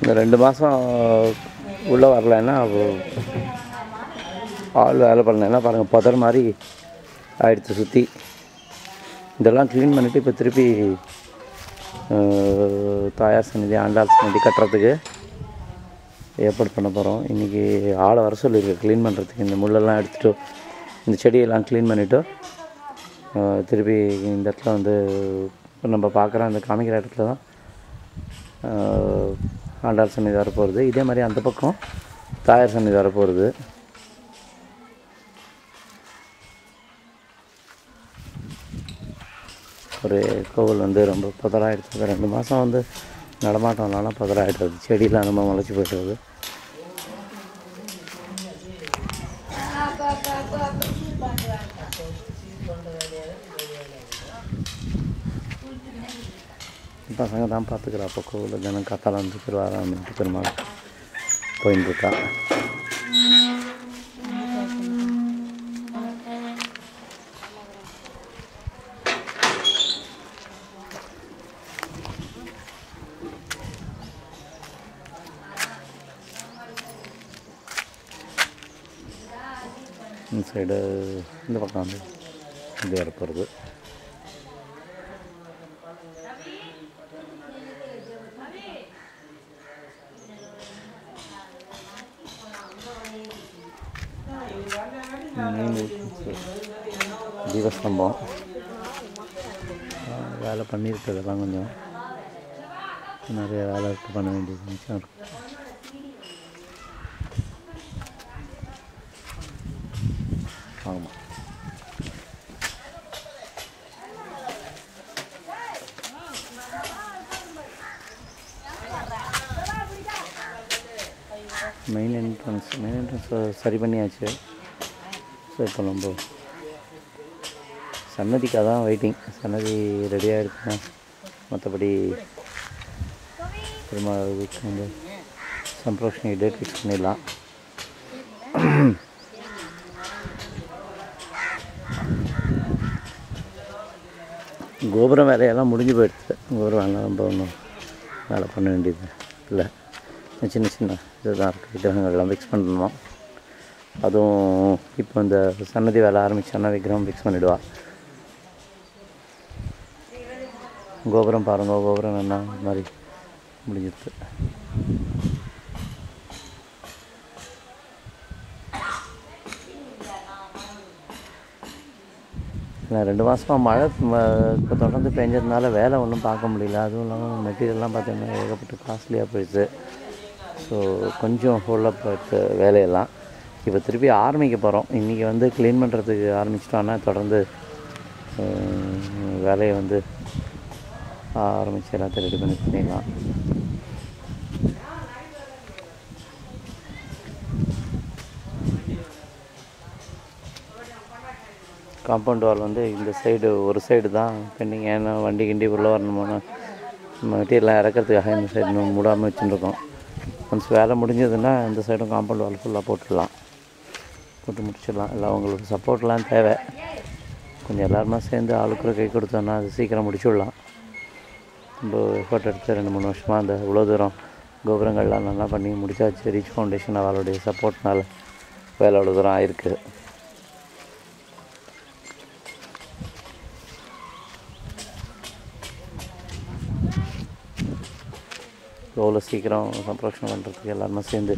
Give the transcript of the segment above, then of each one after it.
இந்த 2 மாதம் உள்ளே வரலைன்னா ஆள் வேலை பண்ணலைன்னா பாருங்கள் புதர் மாதிரி ஆயிடுச்சு சுற்றி. இதெல்லாம் க்ளீன் பண்ணிவிட்டு இப்போ திருப்பி தாயார் சந்நிதி ஆண்டாள் சந்நிதி கட்டுறதுக்கு ஏற்பாடு பண்ண போகிறோம். இன்றைக்கி ஆளை வர சொல்லியிருக்கு க்ளீன் பண்ணுறதுக்கு. இந்த முள்ளெல்லாம் எடுத்துகிட்டு இந்த செடியெல்லாம் க்ளீன் பண்ணிவிட்டு திருப்பி இந்த இடத்துல வந்து இப்போ நம்ம பார்க்குற அந்த காமிக்கிற இடத்துல தான் ஆண்டாள் சந்நிதி வரப்போகிறது. இதே மாதிரி அந்த பக்கம் தாயார் சந்நிதி வரப்போகிறது. ஒரு கோவில் வந்து ரொம்ப புதராகிடுச்சு. 2 மாதம் வந்து நடமாட்டம்னால புதராகிடுறது. செடியெலாம் ரொம்ப முளைச்சி போய்ட்டுருது. பசங்க தான் பார்த்துக்கிறா. அப்போ கோவில் தினம் காத்தால வந்து திருவாரூர் பெருமாள் போயின்னு இருக்கா. இந்த சைடு இந்த பக்கம் வந்து இது வரப்போகிறது. தீபஸ்தம்பம் வேலை பண்ணியிருக்கிறதெல்லாம் கொஞ்சம் நிறைய வேலை இருக்குது, பண்ண வேண்டியது மிச்சம் இருக்கும். ஆமாம், மெயின் என்ட்ரன்ஸ் சரி பண்ணியாச்சு. ஸோ இப்போ நம்ம சன்னதிக்காக தான் வெயிட்டிங். சன்னதி ரெடியாக இருக்குன்னா மற்றபடி பெருமாளுக்கு வந்து சம்பரோஷினி டேட் ஃபிக்ஸ் பண்ணிடலாம். கோபுரம் வேலையெல்லாம் முடிஞ்சு போயிடுச்சு. கோபுரம் வேலை ரொம்ப ஒன்றும் வேலை பண்ண வேண்டியது இல்லை. சின்ன சின்ன இதுதான் இருக்குது. விக்கிரகங்கள்லாம் ஃபிக்ஸ் பண்ணணும். அதுவும் இப்போ இந்த சன்னதி வேலை ஆரம்பித்தான்னா விக்கிரகம் ஃபிக்ஸ் பண்ணிவிடுவா. கோபுரம் பாருங்கள், கோபுரம் என்ன மாதிரி முடிஞ்சிருக்கு. இல்லை 2 மாதமாக மழை தொடர்ந்து பெஞ்சதுனால வேலை ஒன்றும் பார்க்க முடியல. அதுவும் இல்லாமல் மெட்டீரியல்லாம் பார்த்தீங்கன்னா ஏகப்பட்ட காஸ்ட்லியாக போயிடுச்சு. ஸோ கொஞ்சம் ஹோல்டப் போயிடுச்சு வேலையெல்லாம். இப்போ திருப்பி ஆரம்பிக்க போகிறோம். இன்றைக்கி வந்து க்ளீன் பண்ணுறதுக்கு ஆரம்பிச்சிட்டோன்னா தொடர்ந்து வேலையை வந்து ஆரம்பித்து எல்லாத்தையும் ரெடி பண்ணிடலாம். காம்பவுண்ட் வால் வந்து இந்த சைடு ஒரு சைடு தான் பெண்டிங். ஏன்னா வண்டி கிண்டி உள்ளே வரணுமோன்னு மெட்டீரியல்லாம் இறக்கிறதுக்காக இந்த சைடு மூடாமல் வச்சுருக்கோம். ஒன்ஸ் வேலை முடிஞ்சதுன்னா இந்த சைடும் காம்பவுண்ட் வால் ஃபுல்லாக போட்டு முடிச்சிடலாம். இல்லை அவங்களோட சப்போர்ட்லாம் தேவை. கொஞ்சம் எல்லாருமா சேர்ந்து ஆளுக்குற கை கொடுத்தோன்னா அது சீக்கிரம் முடிச்சுடலாம். ரொம்ப எஃபர்ட் எடுத்து 2-3 வருஷமாக அந்த இவ்வளோ தூரம் கோபுரங்கள்லாம் நல்லா பண்ணி முடிச்சாச்சு. ரீச் ஃபவுண்டேஷன் அவளுடைய சப்போர்ட்னால வேலை அவ்வளோ தூரம் ஆயிருக்கு. எவ்வளோ சீக்கிரம் சம்ப்ரோஷணம் பண்ணுறதுக்கு எல்லாருமே சேர்ந்து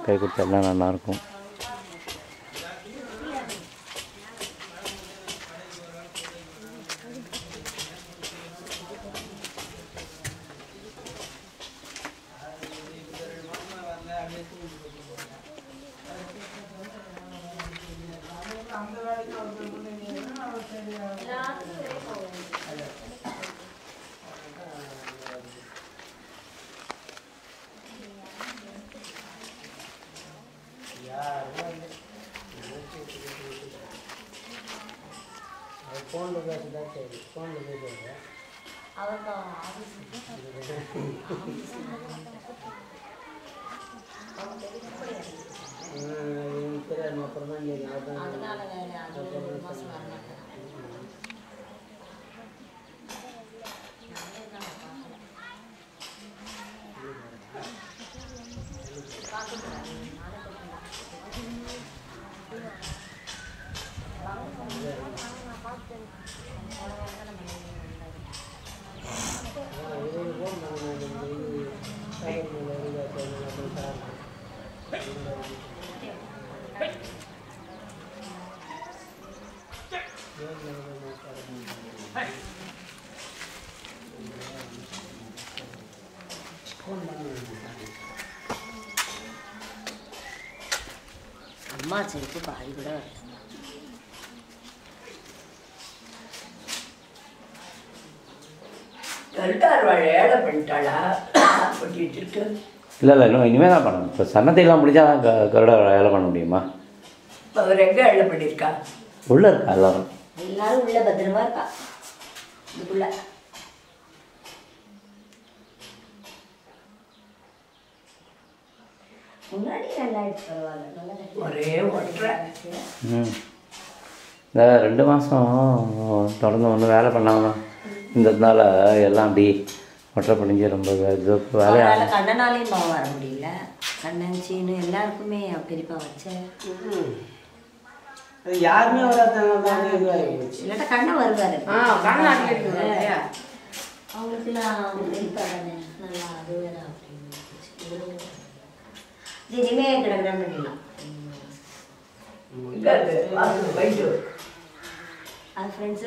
கை கொடுத்தா எல்லாம் நல்லாயிருக்கும். செருப்பு பாதி கூட வரல. ஏழை பண்ணிட்டாளா பண்ணிட்டு இருக்கு. இல்லை இல்லை இன்னும் இனிமேல் தான் பண்ணணும். இப்போ சன்னத்தையெல்லாம் முடிஞ்சால் தான் கருட வேலை பண்ண முடியுமா? அவர் எங்கே ஏழை பண்ணியிருக்கா? உள்ளே இருக்கா எல்லாரும்? எல்லாரும் உள்ள பத்திரமா இருக்கா. இதுக்குள்ள முன்னாடி நல்லா பரவாயில்ல, நல்லா ஒரே ஒற்றை. இந்த 2 மாதம் தொடர்ந்து ஒன்றும் வேலை பண்ணாமல் இருந்ததுனால எல்லாம் அப்படி ஒற்றை படிஞ்சு ரொம்ப இது வேலையாக. கண்ணனாலையும் பாவம் வர முடியல. கண்ணன் சீனு எல்லாருக்குமே பெரியப்பா வச்சேன். அது யாருமே வராதாங்க. இல்லாட்டா கண்ணன் வருவாரு. அவங்களுக்குலாம் பெரியப்பா தானே நல்லா அது வேற அப்படின்னு இனிமே கிடக்கிடான்னு பண்ணிடலாம். அது ஃப்ரெண்ட்ஸ்